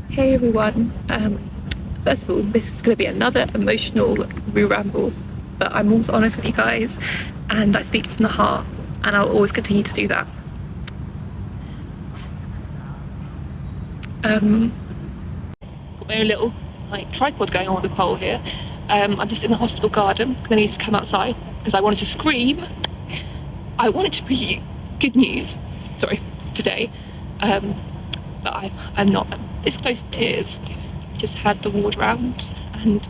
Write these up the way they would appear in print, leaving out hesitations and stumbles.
Hey everyone. First of all, this is going to be another emotional ramble, but I'm always honest with you guys, and I speak from the heart, and I'll always continue to do that. Got my own little tripod going on with the pole here. I'm just in the hospital garden because I need to come outside because I wanted to scream. I wanted to be good news. Sorry, today, but I'm not. I'm this close to tears. Just had the ward round, and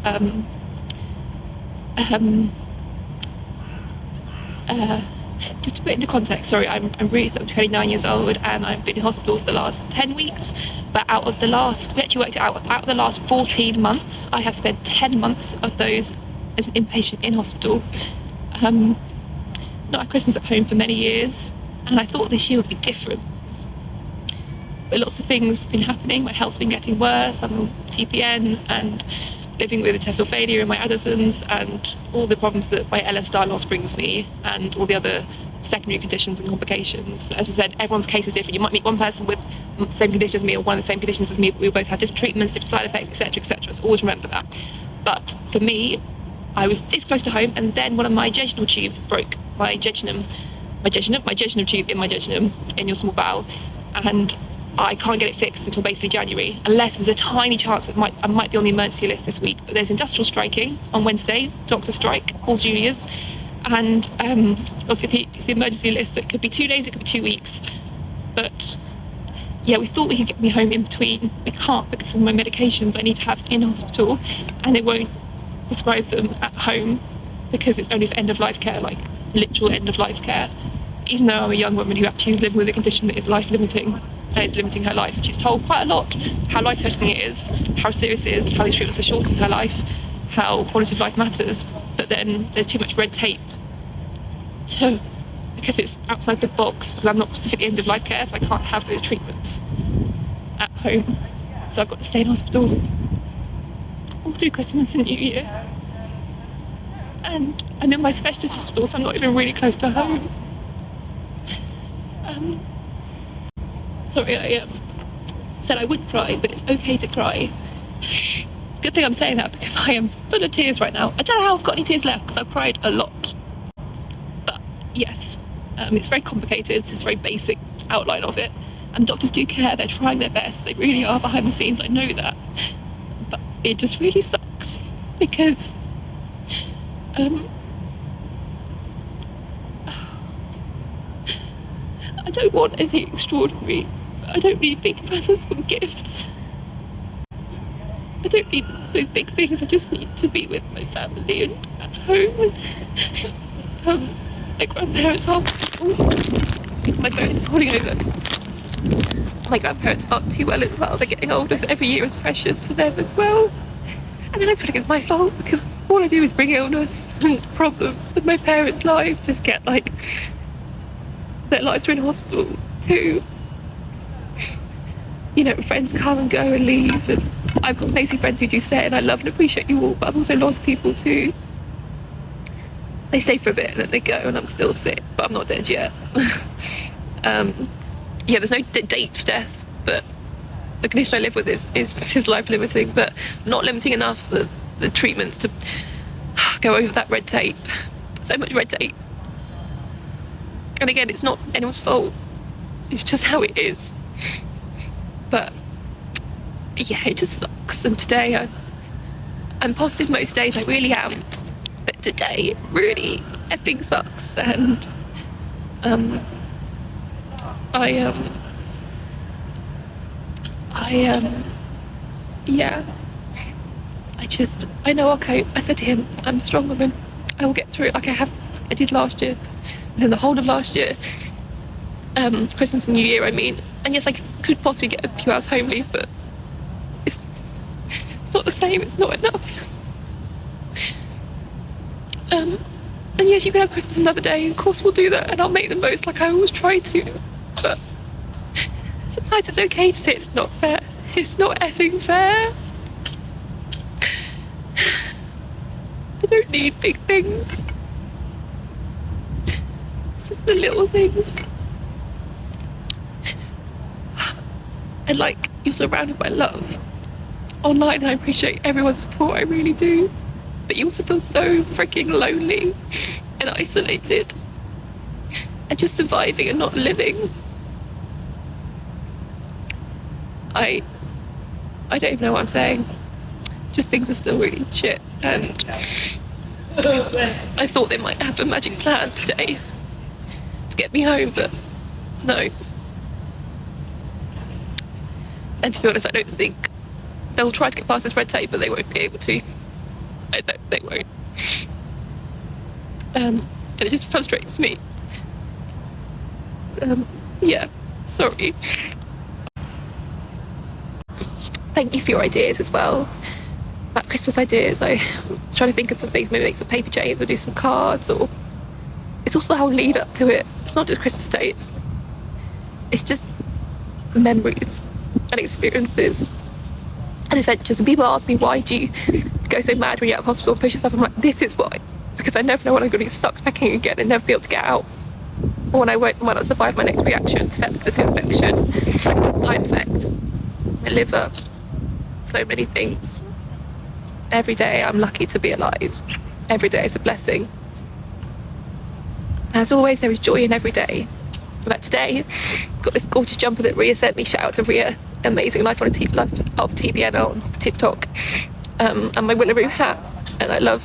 just to put into context, sorry, I'm Ruth, I'm 29 years old, and I've been in hospital for the last 10 weeks, but we actually worked it out of the last 14 months, I have spent 10 months of those as an inpatient in hospital. Not had Christmas at home for many years, and I thought this year would be different. But lots of things have been happening. My health's been getting worse. I'm on TPN and living with intestinal failure in my Addison's and all the problems that my LS-star loss brings me, and all the other secondary conditions and complications. As I said, everyone's case is different. You might meet one person with the same conditions as me or one of the same conditions as me, but we both have different treatments, different side effects, etc., etc. So always remember that. But for me, I was this close to home, and then one of my jejunal tubes broke. My jejunum tube in my jejunum, in your small bowel, and I can't get it fixed until basically January, unless there's a tiny chance that I might be on the emergency list this week. But there's industrial striking on Wednesday, doctor strike, all juniors, and obviously it's the emergency list, so it could be 2 days, it could be 2 weeks. But yeah, we thought we could get me home in between. We can't because of my medications I need to have in hospital, and they won't prescribe them at home because it's only for end of life care, like literal end of life care. Even though I'm a young woman who actually is living with a condition that is life limiting, that is limiting her life, and she's told quite a lot how life threatening it is, how serious it is, how these treatments are shortening her life, how quality of life matters. But then there's too much red tape because it's outside the box, because I'm not specifically end of life care, so I can't have those treatments at home. So I've got to stay in hospital all through Christmas and New Year. And I'm in my specialist hospital, so I'm not even really close to home. Sorry, I said I would cry, but it's okay to cry. Good thing I'm saying that because I am full of tears right now. I don't know how I've got any tears left because I've cried a lot. But yes, it's very complicated. It's a very basic outline of it. And doctors do care. They're trying their best. They really are behind the scenes. I know that. But it just really sucks because I don't want anything extraordinary. I don't need big presents or gifts. I don't need those big things. I just need to be with my family and at home. And my grandparents are... my parents are falling over. My grandparents aren't too well as well. They're getting older, so every year is precious for them as well. And then I feel like it's my fault because all I do is bring illness and problems, and my parents' lives just get their lives are in hospital too. You know, friends come and go and leave, and I've got amazing friends who do stay, and I love and appreciate you all, but I've also lost people too. They stay for a bit and then they go, and I'm still sick, but I'm not dead yet. Yeah, there's no date for death, but the condition I live with is life limiting, but not limiting enough the treatments to go over that red tape. So much red tape. And again, it's not anyone's fault. It's just how it is. But yeah, it just sucks. And today I'm positive most days, I really am. But today it really effing sucks. And yeah. I know I'll cope. I said to him, I'm a strong woman. I will get through it like I did last year. It was in the whole of last year. Christmas and New Year, I mean. And yes, I could possibly get a few hours home leave, but it's not the same, it's not enough. And yes, you can have Christmas another day, of course we'll do that, and I'll make the most like I always try to. But sometimes it's okay to say it's not fair. It's not effing fair. I don't need big things. It's just the little things. And you're surrounded by love. Online, I appreciate everyone's support, I really do. But you also feel so freaking lonely and isolated and just surviving and not living. I don't even know what I'm saying. Just things are still really shit, and I thought they might have a magic plan today to get me home, but no. And to be honest, I don't think they'll try to get past this red tape, but they won't be able to. I know they won't. And it just frustrates me. Yeah, sorry. Thank you for your ideas as well. About Christmas ideas, I was trying to think of some things, maybe make some paper chains or do some cards, or it's also the whole lead up to it. It's not just Christmas Day, it's just memories and experiences and adventures. And people ask me, why do you go so mad when you're out of hospital and push yourself? I'm like, this is why. Because I never know when I'm going to be sucked back in again and never be able to get out. Or when I might not survive my next reaction, sepsis, infection, side effect, my liver, so many things. Every day I'm lucky to be alive. Every day is a blessing. As always, there is joy in every day. But today, got this gorgeous jumper that Ria sent me. Shout out to Ria, amazing life on TPN on TikTok, and my Willaroo hat. And I love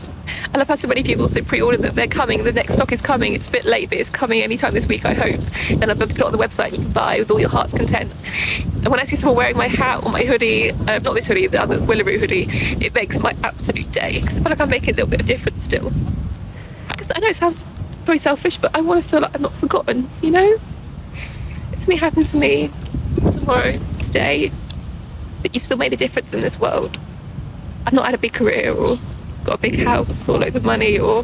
how so many people also pre-ordered that they're coming. The next stock is coming. It's a bit late, but it's coming anytime this week, I hope. And I'll be able to put it on the website. You can buy with all your heart's content. And when I see someone wearing my hat or my hoodie, not this hoodie, the other Willaroo hoodie, it makes my absolute day. Because I feel like I'm making a little bit of difference still. Because I know it sounds very selfish, but I want to feel like I'm not forgotten, you know? If something happened to me tomorrow, today, that you've still made a difference in this world. I've not had a big career or got a big house or loads of money or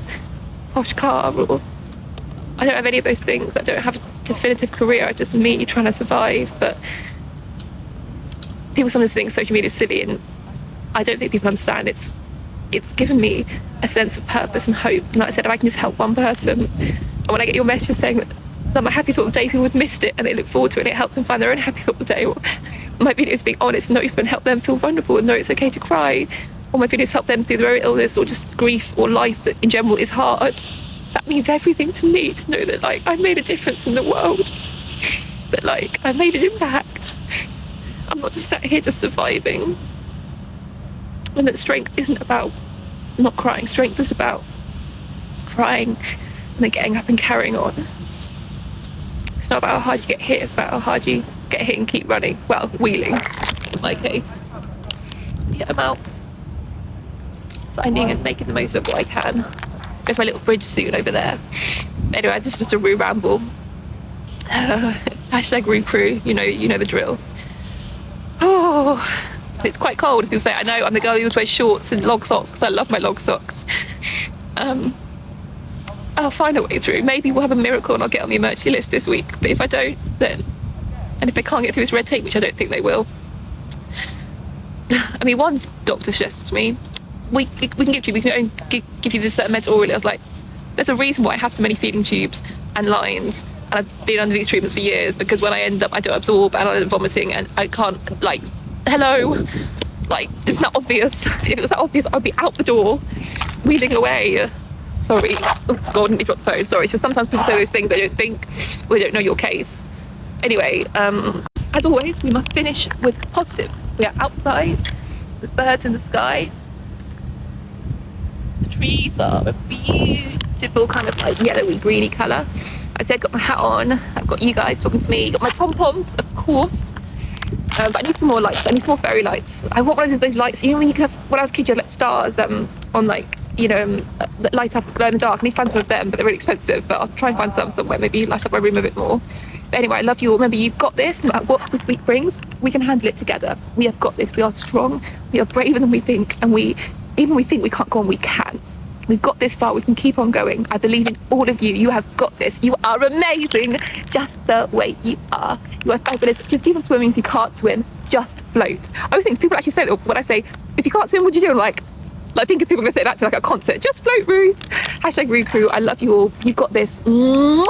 posh car, or I don't have any of those things. I don't have a definitive career. I just me trying to survive. But people sometimes think social media is silly, and I don't think people understand. It's given me a sense of purpose and hope. And like I said, if I can just help one person, and when I get your messages saying that my happy thought of the day, people have missed it and they look forward to it, and it helped them find their own happy thought of the day, or my videos being honest and open help them feel vulnerable and know it's okay to cry, or my videos help them through their own illness or just grief or life that in general is hard, that means everything to me, to know that like I've made a difference in the world, that like I've made an impact. I'm not just sat here just surviving. And that strength isn't about not crying. Strength is about crying and then getting up and carrying on. It's not about how hard you get hit, it's about how hard you get hit and keep running. Well, wheeling, in my case. Yeah, I'm out finding and making the most of what I can. There's my little bridge soon over there. Anyway, this is just a Roo ramble. Hashtag Roo Crew, you know the drill. Oh, it's quite cold, as people say. I know, I'm the girl who always wears shorts and log socks because I love my log socks. I'll find a way through. Maybe we'll have a miracle and I'll get on the emergency list this week. But if I don't, then... And if they can't get through this red tape, which I don't think they will. I mean, one doctor suggested to me, we can only give you this certain meds orally. I was like, there's a reason why I have so many feeding tubes and lines. And I've been under these treatments for years, because when I end up, I don't absorb and I end up vomiting and I can't, like, hello? Like, it's not obvious. If it was that obvious, I'd be out the door, wheeling away. Sorry. Oh, God, I dropped the phone. Sorry. It's just sometimes people say those things they don't think, or they don't know your case. Anyway, as always, we must finish with positive. We are outside. There's birds in the sky. The trees are a beautiful kind of like yellowy, greeny colour. I said, got my hat on. I've got you guys talking to me. Got my pom-poms, of course. But I need some more lights. I need some more fairy lights. I want one of those lights. You know when you have, when I was a kid, you had like stars on like, you know, that light up, glow in the dark. I need to find some of them, but they're really expensive. But I'll try and find some somewhere. Maybe light up my room a bit more. But anyway, I love you all. Remember, you've got this. No matter what this week brings, we can handle it together. We have got this. We are strong. We are braver than we think. And even we think we can't go on, we can. We've got this far, we can keep on going. I believe in all of you. You have got this. You are amazing, just the way you are. You are fabulous. Just keep on swimming if you can't swim. Just float. I always think people actually say that when I say, if you can't swim, what do you do? I'm like, I think if people are going to say that to like a concert, just float, Ruth. Hashtag Roo Crew. I love you all. You've got this. Mwah.